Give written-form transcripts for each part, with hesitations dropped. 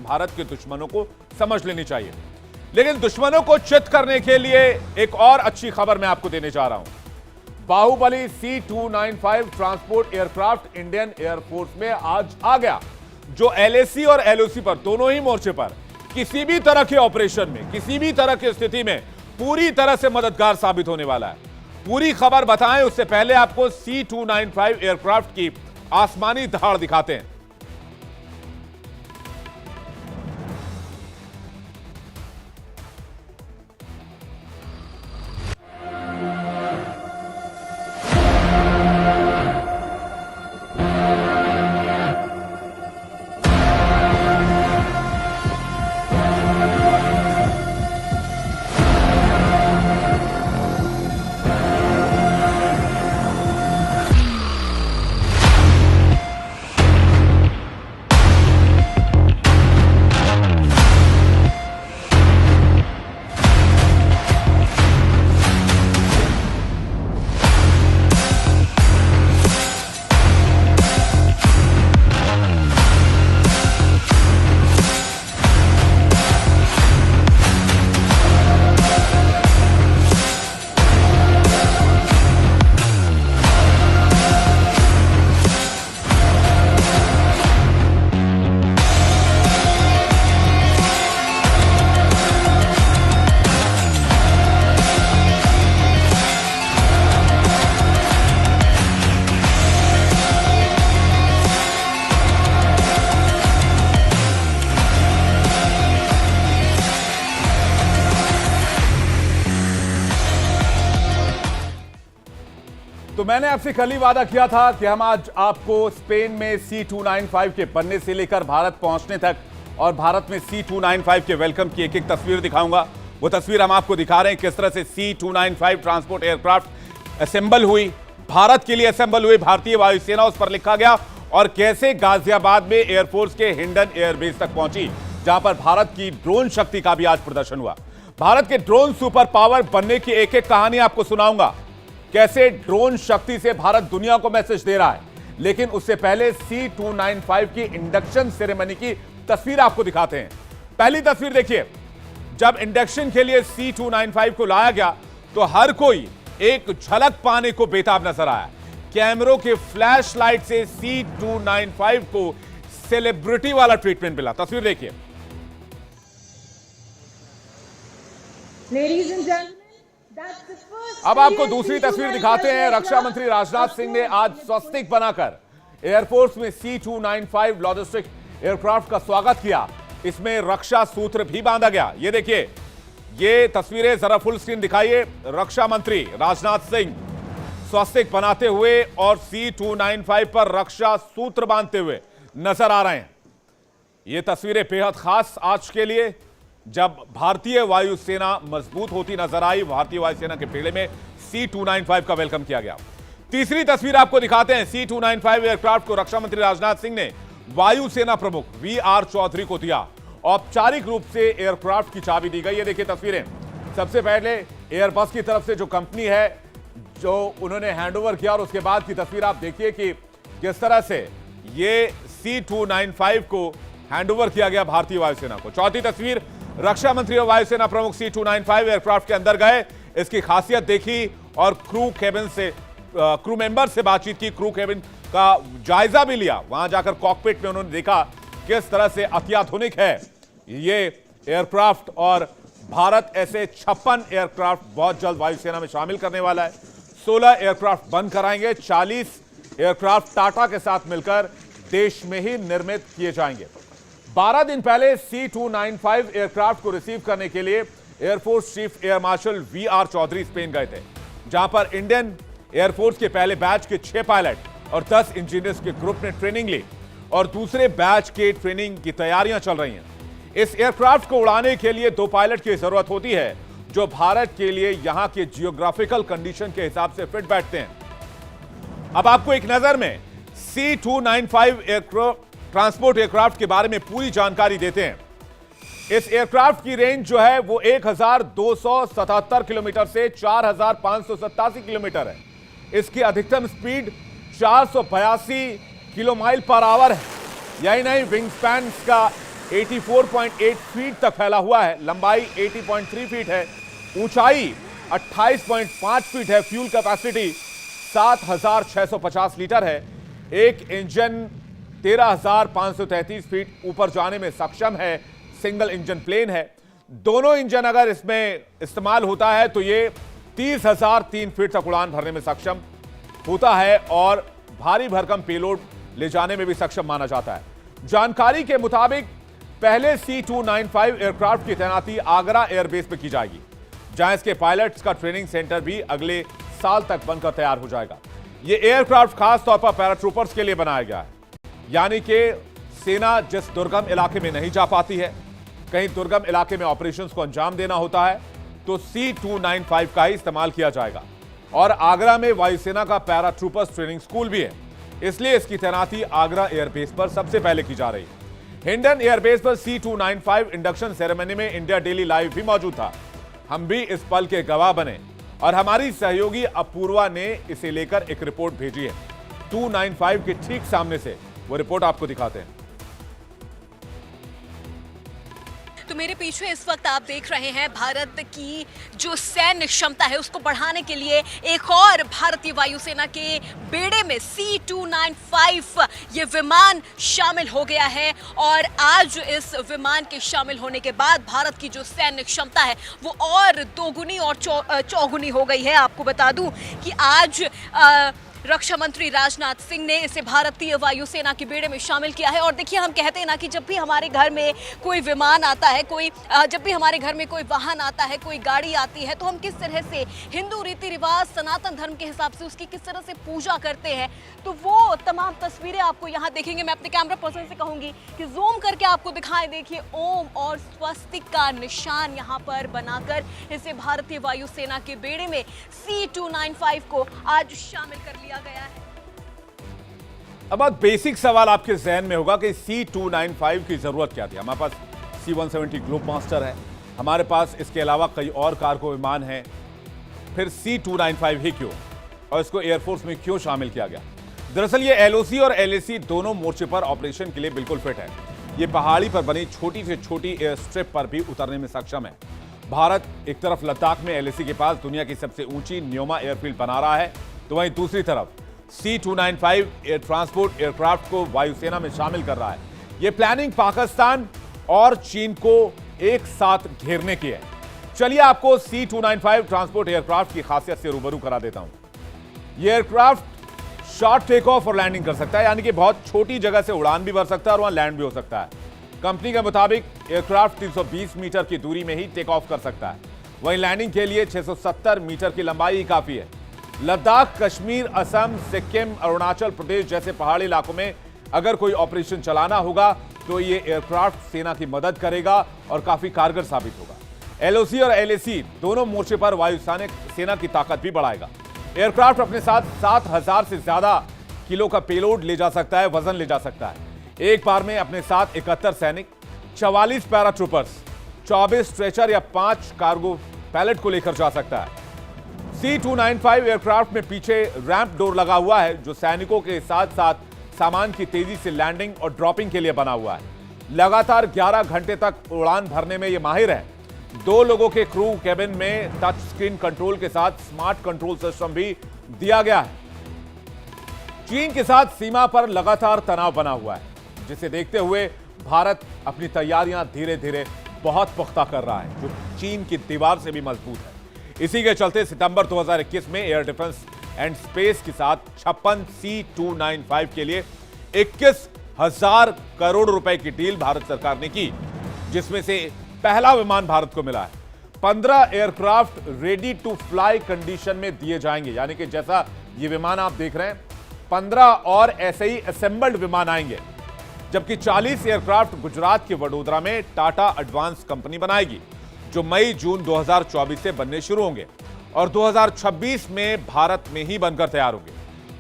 भारत के दुश्मनों को समझ लेनी चाहिए। लेकिन दुश्मनों को चित करने के लिए एक और अच्छी खबर मैं आपको देने जा रहा हूं। Bahubali C-295 transport aircraft Indian air force में आज आ गया, जो LAC और LOC पर दोनों ही मोर्चे पर किसी भी तरह के ऑपरेशन में, किसी भी तरह की स्थिति में पूरी तरह से मददगार साबित होने वाला है। पूरी खबर बताएं उससे पहले आपको C-295 एयरक्राफ्ट की आसमानी दहाड़ दिखाते हैं। तो मैंने आपसे कल ही वादा किया था कि हम आज आपको स्पेन में C-295 के बनने से लेकर भारत पहुंचने तक और भारत में C-295 के वेलकम की एक एक तस्वीर दिखाऊंगा। वो तस्वीर हम आपको दिखा रहे हैं किस तरह से C-295 ट्रांसपोर्ट एयरक्राफ्ट असेंबल हुई, भारत के लिए असेंबल हुई, भारतीय वायुसेना उस पर लिखा गया, और कैसे गाजियाबाद में एयरफोर्स के हिंडन एयरबेस तक पहुंची, जहां पर भारत की ड्रोन शक्ति का भी आज प्रदर्शन हुआ। भारत के ड्रोन सुपर पावर बनने की एक एक कहानी आपको सुनाऊंगा, कैसे ड्रोन शक्ति से भारत दुनिया को मैसेज दे रहा है। लेकिन उससे पहले C-295 की इंडक्शन सेरेमनी की तस्वीर आपको दिखाते हैं। पहली तस्वीर देखिए, जब इंडक्शन के लिए C-295 को लाया गया तो हर कोई एक झलक पाने को बेताब नजर आया। कैमरों के फ्लैश लाइट से C-295 को सेलिब्रिटी वाला ट्रीटमेंट मिला। तस्वीर देखिए। Ladies and gentlemen, अब आपको दूसरी तस्वीर दिखाते हैं। रक्षा मंत्री राजनाथ सिंह ने आज स्वस्तिक बनाकर एयरफोर्स में C-295 लॉजिस्टिक एयरक्राफ्ट का स्वागत किया। इसमें रक्षा सूत्र भी बांधा गया। ये देखिए, ये तस्वीरें जरा फुल स्क्रीन दिखाइए। रक्षा मंत्री राजनाथ सिंह स्वस्तिक बनाते हुए और C-295 पर रक्षा सूत्र बांधते हुए नजर आ रहे हैं। ये तस्वीरें बेहद खास आज के लिए, जब भारतीय वायुसेना मजबूत होती नजर आई। भारतीय वायुसेना के बेड़े में C-295 का वेलकम किया गया। तीसरी तस्वीर आपको दिखाते हैं। C-295 एयरक्राफ्ट को रक्षा मंत्री राजनाथ सिंह ने वायुसेना प्रमुख VR चौधरी को दिया। औपचारिक रूप से एयरक्राफ्ट की चाबी दी गई। ये देखिए तस्वीरें। सबसे पहले एयरबस की तरफ से जो कंपनी है, जो उन्होंने हैंडओवर किया, और उसके बाद की तस्वीर आप देखिए कि किस तरह से ये C-295 को हैंडओवर किया गया भारतीय वायुसेना को। चौथी तस्वीर, रक्षा मंत्री और वायुसेना प्रमुख C-295 एयरक्राफ्ट के अंदर गए, इसकी खासियत देखी और क्रू मेंबर से बातचीत की, क्रू केबिन का जायजा भी लिया। वहां जाकर कॉकपिट में उन्होंने देखा किस तरह से अत्याधुनिक है ये एयरक्राफ्ट, और भारत ऐसे 56 एयरक्राफ्ट बहुत जल्द वायुसेना में शामिल करने वाला है। 16 एयरक्राफ्ट बंद कराएंगे, 40 एयरक्राफ्ट टाटा के साथ मिलकर देश में ही निर्मित किए जाएंगे। 12 दिन पहले C-295 एयरक्राफ्ट को रिसीव करने के लिए air force chief air marshal VR Chaudhari Spain गए थे, जहां पर इंडियन एयरफोर्स के पहले बैच के 6 पायलट और 10 इंजीनियर्स के ग्रुप ने ट्रेनिंग ली और दूसरे बैच के ट्रेनिंग की तैयारियां चल रही हैं। इस एयरक्राफ्ट को उड़ाने के लिए 2 पायलट की जरूरत होती है, जो भारत के लिए यहां के जियोग्राफिकल कंडीशन के हिसाब से फिट बैठते हैं। अब आपको एक नजर में C-295 ट्रांसपोर्ट एयरक्राफ्ट के बारे में पूरी जानकारी देते हैं। इस एयरक्राफ्ट की रेंज जो है वो 1277 किलोमीटर से 4587 किलोमीटर है। इसकी अधिकतम speed 482 kilo mile per hour है। यही नहीं, विंग स्पैन का 84.8 फीट तक फैला हुआ है। लंबाई 80.3 फीट है। ऊंचाई 28.5 फीट है। फ्यूल कैपेसिटी 7,650 लीटर है। एक इंजन 13,533 फीट ऊपर जाने में सक्षम है। सिंगल इंजन प्लेन है। दोनों इंजन अगर इसमें इस्तेमाल होता है तो ये 30,003 फीट तक उड़ान भरने में सक्षम होता है और भारी भरकम पेलोड ले जाने में भी सक्षम माना जाता है। जानकारी के मुताबिक पहले C295 एयरक्राफ्ट की तैनाती आगरा एयरबेस पे की जाएगी, जहां इसके पायलट्स का ट्रेनिंग सेंटर भी अगले साल तक बनकर तैयार हो जाएगा। यह एयरक्राफ्ट खास तौर पर पैराट्रूपर्स के लिए बनाया गया है, यानी कि सेना जिस दुर्गम इलाके में नहीं जा पाती है, कहीं दुर्गम इलाके में ऑपरेशंस को अंजाम देना होता है, तो C295 का ही इस्तेमाल किया जाएगा। और आगरा में वायुसेना का पैराट्रूपर्स ट्रेनिंग स्कूल भी है, इसलिए इसकी तैनाती आगरा एयरबेस पर सबसे पहले की जा रही है। हिंडन एयरबेस पर C295 इंडक्शन सेरेमनी में इंडिया डेली लाइव भी मौजूद था। हम भी इस पल के गवाह बने और हमारी सहयोगी अपूर्वा ने इसे लेकर एक रिपोर्ट भेजी है। 295 के ठीक सामने से वो रिपोर्ट आपको दिखाते हैं। तो मेरे पीछे इस वक्त आप देख रहे हैं भारत की जो सैन्य क्षमता है उसको बढ़ाने के लिए एक और भारतीय वायुसेना के बेड़े में C295 ये विमान शामिल हो गया है। और आज इस विमान के शामिल होने के बाद भारत की जो सैन्य क्षमता है वो और दोगुनी और चौगुनी हो गई है। आपको बता दूं कि आज रक्षा मंत्री राजनाथ सिंह ने इसे भारतीय वायुसेना के बेड़े में शामिल किया है। और देखिए, हम कहते हैं ना कि जब भी हमारे घर में कोई विमान आता है, जब भी हमारे घर में कोई वाहन आता है, कोई गाड़ी आती है, तो हम किस तरह से हिंदू रीति रिवाज सनातन धर्म के हिसाब से उसकी किस तरह से पूजा करते हैं, तो वो तमाम तस्वीरें आपको यहाँ देखेंगे। मैं अपने कैमरा पर्सन से कहूंगी कि जूम करके आपको दिखाएं। देखिए, ओम और स्वस्तिक का निशान यहाँ पर बनाकर इसे भारतीय वायुसेना के बेड़े में C295 को आज शामिल कर लिया गया है। अब बेसिक सवाल आपके जहन में होगा कि C295 की जरूरत क्या थी। हमारे पास C170 ग्लोबमास्टर है, हमारे पास इसके अलावा कई और कार्गो विमान हैं, फिर C295 ही क्यों, और इसको एयरफोर्स में क्यों शामिल किया गया? दरअसल ये LOC और LAC दोनों मोर्चे पर ऑपरेशन के लिए बिल्कुल फिट है। ये पहाड़ी पर बनी छोटी से छोटी एयर स्ट्रिप पर भी उतरने में सक्षम है। भारत एक तरफ लद्दाख में LAC के पास दुनिया की सबसे ऊंची न्योमा एयरफील्ड बना रहा है, तो वहीं दूसरी तरफ C295 एयर ट्रांसपोर्ट एयरक्राफ्ट को वायुसेना में शामिल कर रहा है। यह प्लानिंग पाकिस्तान और चीन को एक साथ घेरने की है। चलिए आपको C295 ट्रांसपोर्ट एयरक्राफ्ट की खासियत से रूबरू करा देता हूं। यह एयरक्राफ्ट शॉर्ट टेक ऑफ और लैंडिंग कर सकता है, यानी कि बहुत छोटी जगह से उड़ान भी भर सकता है और वहां लैंड भी हो सकता है। कंपनी के मुताबिक एयरक्राफ्ट 320 मीटर की दूरी में ही टेक ऑफ कर सकता है, वहीं लैंडिंग के लिए 670 मीटर की लंबाई ही काफी है। लद्दाख, कश्मीर, असम, सिक्किम, अरुणाचल प्रदेश जैसे पहाड़ी इलाकों में अगर कोई ऑपरेशन चलाना होगा तो ये एयरक्राफ्ट सेना की मदद करेगा और काफी कारगर साबित होगा। LOC और LAC दोनों मोर्चे पर वायुसेना सेना की ताकत भी बढ़ाएगा। एयरक्राफ्ट अपने साथ 7,000 से ज्यादा किलो का पेलोड ले जा सकता है, वजन ले जा सकता है। एक बार में अपने साथ 71 सैनिक, 44 पैराट्रूपर्स, 24 स्ट्रेचर या 5 कार्गो पैलेट को लेकर जा सकता है। C295 एयरक्राफ्ट में पीछे रैंप डोर लगा हुआ है, जो सैनिकों के साथ साथ सामान की तेजी से लैंडिंग और ड्रॉपिंग के लिए बना हुआ है। लगातार 11 घंटे तक उड़ान भरने में यह माहिर है। 2 लोगों के क्रू केबिन में टच स्क्रीन कंट्रोल के साथ स्मार्ट कंट्रोल सिस्टम भी दिया गया है। चीन के साथ सीमा पर लगातार तनाव बना हुआ है, जिसे देखते हुए भारत अपनी तैयारियां धीरे धीरे बहुत पुख्ता कर रहा है, जो चीन की दीवार से भी मजबूत है। इसी के चलते सितंबर 2021 में एयर डिफेंस एंड स्पेस के साथ 56 C295 के लिए 21,000 करोड़ रुपए की डील भारत सरकार ने की, जिसमें से पहला विमान भारत को मिला है। 15 aircraft ready to fly condition में दिए जाएंगे, यानी कि जैसा ये विमान आप देख रहे हैं, 15 और ऐसे ही असेंबल्ड विमान आएंगे, जबकि 40 एयरक्राफ्ट गुजरात के वडोदरा में टाटा एडवांस कंपनी बनाएगी, जो मई-जून 2024 से बनने शुरू होंगे और 2026 में भारत में ही बनकर तैयार होंगे।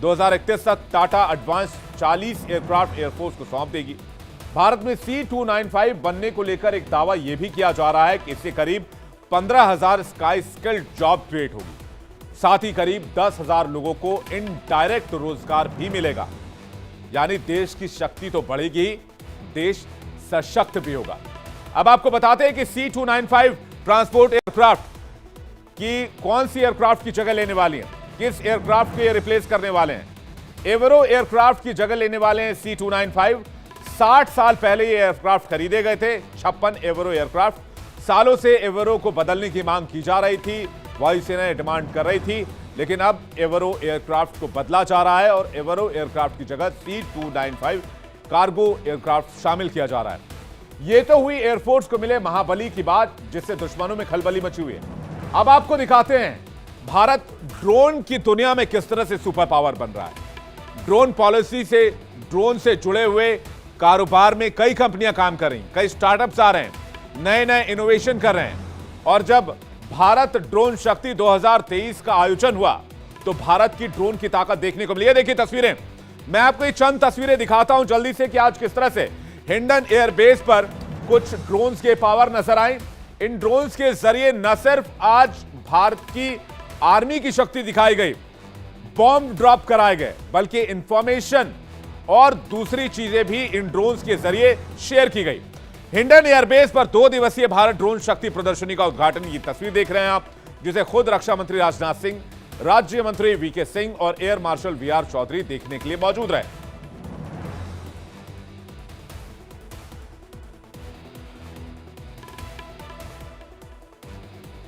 2031 तक टाटा एडवांस 40 एयरक्राफ्ट एयरफोर्स को सौंप देगी। भारत में C295 बनने को लेकर एक दावा यह भी किया जा रहा है कि इससे करीब 15,000 स्काई स्किल्ड जॉब क्रिएट होगी। साथ ही करीब 10,000 लोगों को इनडायरेक्ट रोजगार भी मिलेगा। यानी देश की शक्ति तो बढ़ेगी, देश सशक्त भी होगा। अब आपको बताते हैं कि C295 ट्रांसपोर्ट एयरक्राफ्ट की कौन सी एयरक्राफ्ट की जगह लेने वाली है, किस एयरक्राफ्ट को ये रिप्लेस करने वाले हैं। एवरो एयरक्राफ्ट की जगह लेने वाले हैं C295। 60 साल पहले ये एयरक्राफ्ट खरीदे गए थे, 56 एवरो एयरक्राफ्ट। सालों से एवरो को बदलने की मांग की जा रही थी, वायुसेना डिमांड कर रही थी, लेकिन अब एवरो एयरक्राफ्ट को बदला जा रहा है और एवरो एयरक्राफ्ट की जगह C295 कार्गो एयरक्राफ्ट शामिल किया जा रहा है। यह तो हुई एयरफोर्स को मिले महाबली की बात, जिससे दुश्मनों में खलबली मची हुई है। अब आपको दिखाते हैं भारत ड्रोन की दुनिया में किस तरह से सुपर पावर बन रहा है। ड्रोन पॉलिसी से, ड्रोन से जुड़े हुए कारोबार में कई कंपनियां काम कर रही हैं, कई स्टार्टअप्स आ रहे हैं, नए नए इनोवेशन कर रहे हैं। और जब भारत ड्रोन शक्ति 2023 का आयोजन हुआ तो भारत की ड्रोन की ताकत देखने को मिली। ये देखिए तस्वीरें, मैं आपको ये चंद तस्वीरें दिखाता हूं जल्दी से कि आज किस तरह से हिंडन एयरबेस पर कुछ ड्रोन्स के पावर नजर आए। इन ड्रोन्स के जरिए न सिर्फ आज भारत की आर्मी की शक्ति दिखाई गई, बॉम्ब ड्रॉप कराए गए, बल्कि इंफॉर्मेशन और दूसरी चीजें भी इन ड्रोन्स के जरिए शेयर की गई। हिंडन एयरबेस पर 2 दिवसीय भारत ड्रोन शक्ति प्रदर्शनी का उद्घाटन, की तस्वीर देख रहे हैं आप, जिसे खुद रक्षा मंत्री राजनाथ सिंह, राज्य मंत्री वीके सिंह और एयर मार्शल वीआर चौधरी देखने के लिए मौजूद रहे।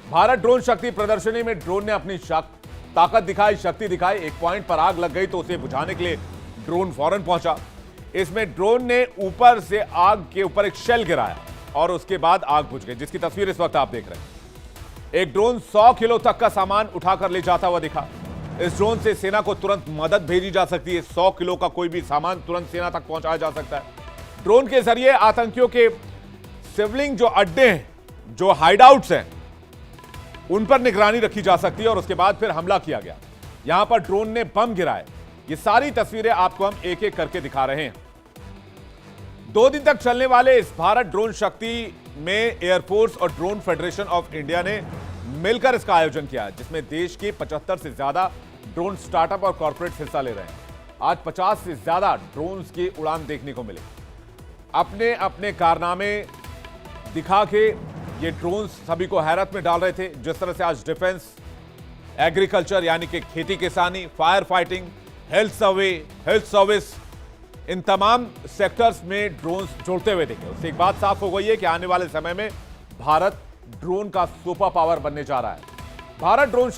भारत ड्रोन शक्ति प्रदर्शनी में ड्रोन ने अपनी ताकत दिखाई, शक्ति दिखाई। एक पॉइंट पर आग लग गई तो उसे बुझाने के लिए ड्रोन फौरन पहुंचा। इसमें ड्रोन ने ऊपर से आग के ऊपर एक शेल गिराया और उसके बाद आग बुझ गई, जिसकी तस्वीर इस वक्त आप देख रहे हैं। एक ड्रोन 100 किलो तक का सामान उठाकर ले जाता हुआ दिखा। इस ड्रोन से सेना को तुरंत मदद भेजी जा सकती है। 100 किलो का कोई भी सामान तुरंत सेना तक पहुंचाया जा सकता है। ड्रोन के जरिए आतंकियों के सिविलिंग जो अड्डे हैं, जो हाइडआउट्स हैं, उन पर निगरानी रखी जा सकती है और उसके बाद फिर हमला किया गया। यहां पर ड्रोन ने बम गिराए। ये सारी तस्वीरें आपको हम एक एक करके दिखा रहे हैं। 2 दिन तक चलने वाले इस भारत ड्रोन शक्ति में एयरफोर्स और ड्रोन फेडरेशन ऑफ इंडिया ने मिलकर इसका आयोजन किया, जिसमें देश के 75 से ज्यादा ड्रोन स्टार्टअप और कॉर्पोरेट हिस्सा ले रहे हैं। आज 50 से ज्यादा ड्रोन की उड़ान देखने को मिले। अपने अपने कारनामे दिखा के ये ड्रोन सभी को हैरत में डाल रहे थे। जिस तरह से आज डिफेंस, एग्रीकल्चर यानी कि खेती किसानी, फायर फाइटिंग, हेल्थ सर्विस, इन तमाम सेक्टर्स में ड्रोन्स जुड़ते हुए दिखे। उससे एक बात साफ हो गई है कि आने वाले समय में भारत ड्रोन का सुपर पावर बनने जा रहा है। भारत ड्रोन